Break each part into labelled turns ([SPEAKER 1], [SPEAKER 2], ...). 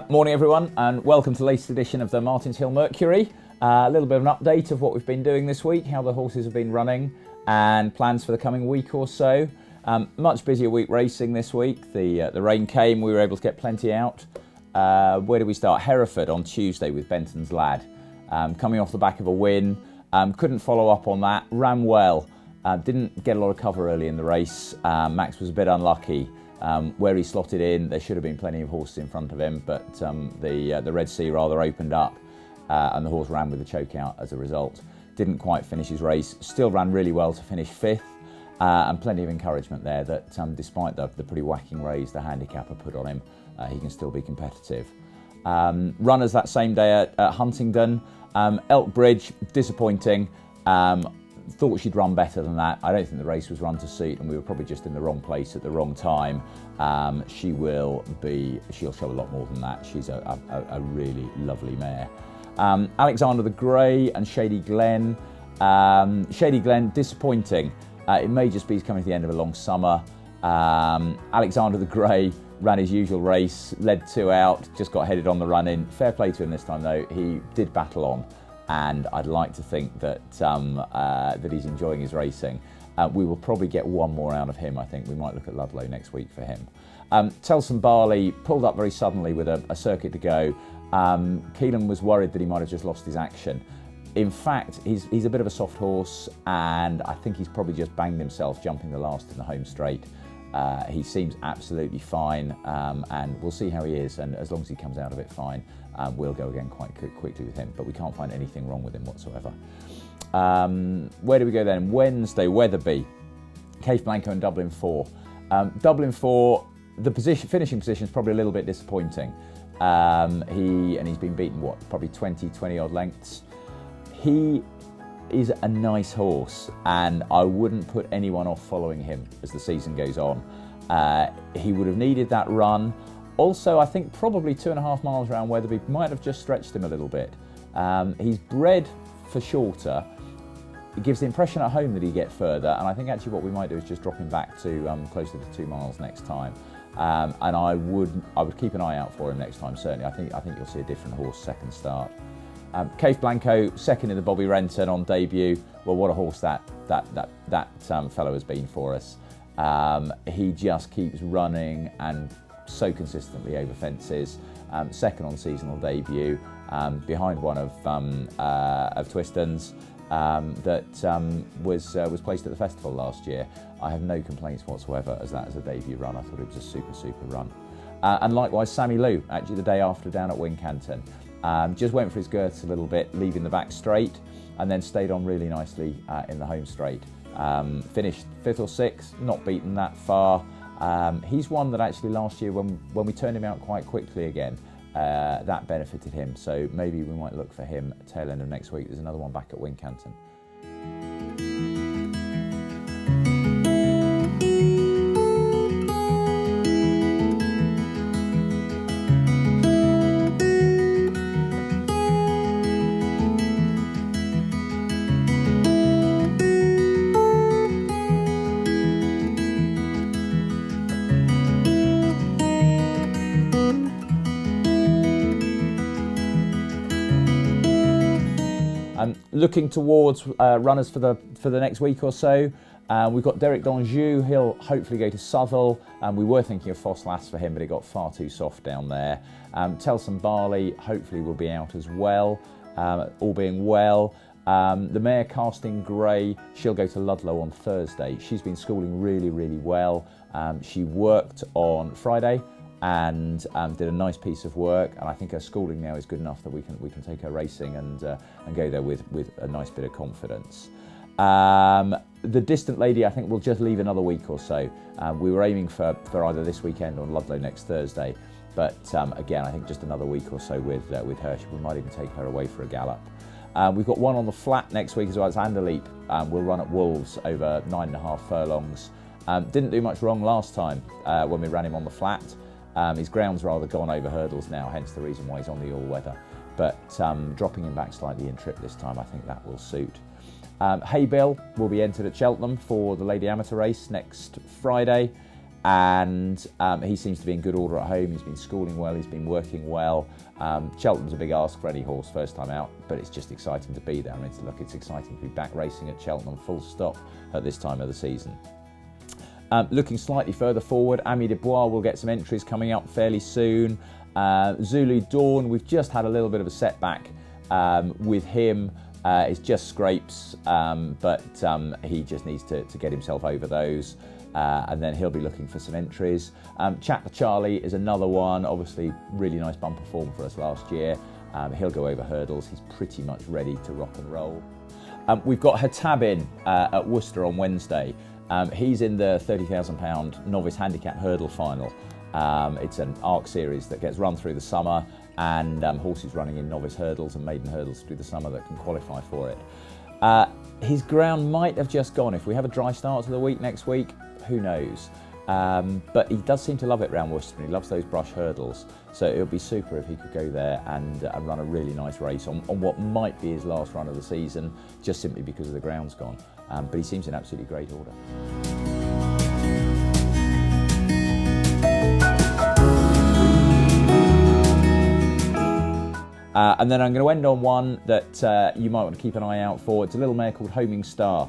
[SPEAKER 1] Morning everyone, and welcome to the latest edition of the Martins Hill Mercury. A little bit of an update of what we've been doing this week, how the horses have been running, and plans for the coming week or so. Much busier week racing this week. The rain came, we were able to get plenty out. Where did we start? Hereford on Tuesday with Benton's Lad. Coming off the back of a win, couldn't follow up on that, ran well. Didn't get a lot of cover early in the race. Max was a bit unlucky. Where he slotted in, there should have been plenty of horses in front of him, but the Red Sea rather opened up and the horse ran with the choke out as a result. Didn't quite finish his race, still ran really well to finish fifth, and plenty of encouragement there that despite the pretty whacking raise the handicapper put on him, he can still be competitive. Runners that same day at Huntingdon, Elk Bridge, disappointing. Thought she'd run better than that. I don't think the race was run to suit, and we were probably just in the wrong place at the wrong time. She'll show a lot more than that. She's a really lovely mare. Alexander the Grey and Shady Glen. Shady Glen, disappointing. It may just be coming to the end of a long summer. Alexander the Grey ran his usual race, led 2 out, just got headed on the run-in. Fair play to him this time though, he did battle on. And I'd like to think that that he's enjoying his racing. We will probably get one more out of him. I think we might look at Ludlow next week for him. Telson Barley pulled up very suddenly with a circuit to go. Keelan was worried that he might have just lost his action. In fact, he's a bit of a soft horse, and I think he's probably just banged himself jumping the last in the home straight. He seems absolutely fine, and we'll see how he is, and as long as he comes out of it fine, we'll go again quite quickly with him, but we can't find anything wrong with him whatsoever. Where do we go then? Wednesday, Wetherby, Cave Blanco and Dublin 4. Dublin 4, the finishing position is probably a little bit disappointing. He's been beaten, probably 20 odd lengths. He is a nice horse, and I wouldn't put anyone off following him as the season goes on. He would have needed that run. Also, I think probably 2.5 miles around Wetherby might have just stretched him a little bit. He's bred for shorter. It gives the impression at home that he get further, and I think actually what we might do is just drop him back to closer to 2 miles next time. And I would keep an eye out for him next time. Certainly, I think you'll see a different horse second start. Cave Blanco, second in the Bobby Renton on debut. Well, what a horse that fellow has been for us. He just keeps running and so consistently over fences. Second on seasonal debut, behind one of Twiston's that was placed at the festival last year. I have no complaints whatsoever as a debut run. I thought it was a super run. And likewise, Sammy Lou, actually the day after down at Wincanton. Just went for his girths a little bit, leaving the back straight, and then stayed on really nicely in the home straight. Finished 5th or 6th, not beaten that far. He's one that actually last year, when we turned him out quite quickly again, that benefited him. So maybe we might look for him at tail end of next week. There's another one back at Wincanton. Looking towards runners for the next week or so, we've got Derek D'Anjou. He'll hopefully go to Southwell. We were thinking of Foss Lass for him, but it got far too soft down there. Telson Barley hopefully will be out as well, all being well. The mare Casting Grey, she'll go to Ludlow on Thursday. She's been schooling really well. She worked on Friday and did a nice piece of work, and I think her schooling now is good enough that we can take her racing and go there with a nice bit of confidence. The Distant Lady, I think we'll just leave another week or so. We were aiming for either this weekend or Ludlow next Thursday, but again, I think just another week or so with her. We might even take her away for a gallop. We've got one on the flat next week as well as Anderleap. We'll run at Wolves over 9.5 furlongs. Didn't do much wrong last time when we ran him on the flat. His ground's rather gone over hurdles now, hence the reason why he's on the all-weather. But dropping him back slightly in trip this time, I think that will suit. Haybill will be entered at Cheltenham for the Lady Amateur race next Friday. and he seems to be in good order at home. He's been schooling well, he's been working well. Cheltenham's a big ask for any horse first time out, but it's just exciting to be there. I mean, it's exciting to be back racing at Cheltenham full stop at this time of the season. Looking slightly further forward, Ami de Bois will get some entries coming up fairly soon. Zulu Dawn, we've just had a little bit of a setback with him. It's just scrapes, but he just needs to get himself over those, and then he'll be looking for some entries. Chat to Charlie is another one, obviously really nice bumper form for us last year. He'll go over hurdles, he's pretty much ready to rock and roll. We've got Hatabin at Worcester on Wednesday. He's in the £30,000 novice handicap hurdle final. It's an ARC series that gets run through the summer, and horses running in novice hurdles and maiden hurdles through the summer that can qualify for it. His ground might have just gone. If we have a dry start to the week next week, who knows? But he does seem to love it round Worcester, and he loves those brush hurdles. So it would be super if he could go there and run a really nice race on what might be his last run of the season, just simply because of the ground's gone. But he seems in absolutely great order. And then I'm going to end on one that you might want to keep an eye out for. It's a little mare called Homing Star.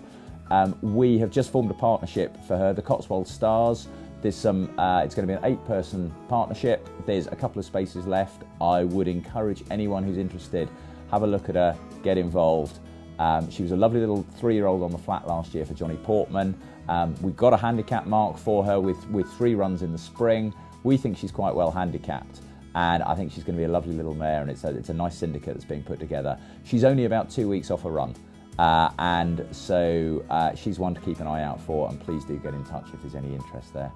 [SPEAKER 1] We have just formed a partnership for her, the Cotswold Stars. There's some. It's going to be an 8-person partnership. There's a couple of spaces left. I would encourage anyone who's interested, have a look at her, get involved. She was a lovely little 3-year-old on the flat last year for Johnny Portman. We've got a handicap mark for her with 3 runs in the spring. We think she's quite well handicapped, and I think she's going to be a lovely little mare, and it's a nice syndicate that's being put together. She's only about 2 weeks off a run, and so she's one to keep an eye out for, and please do get in touch if there's any interest there.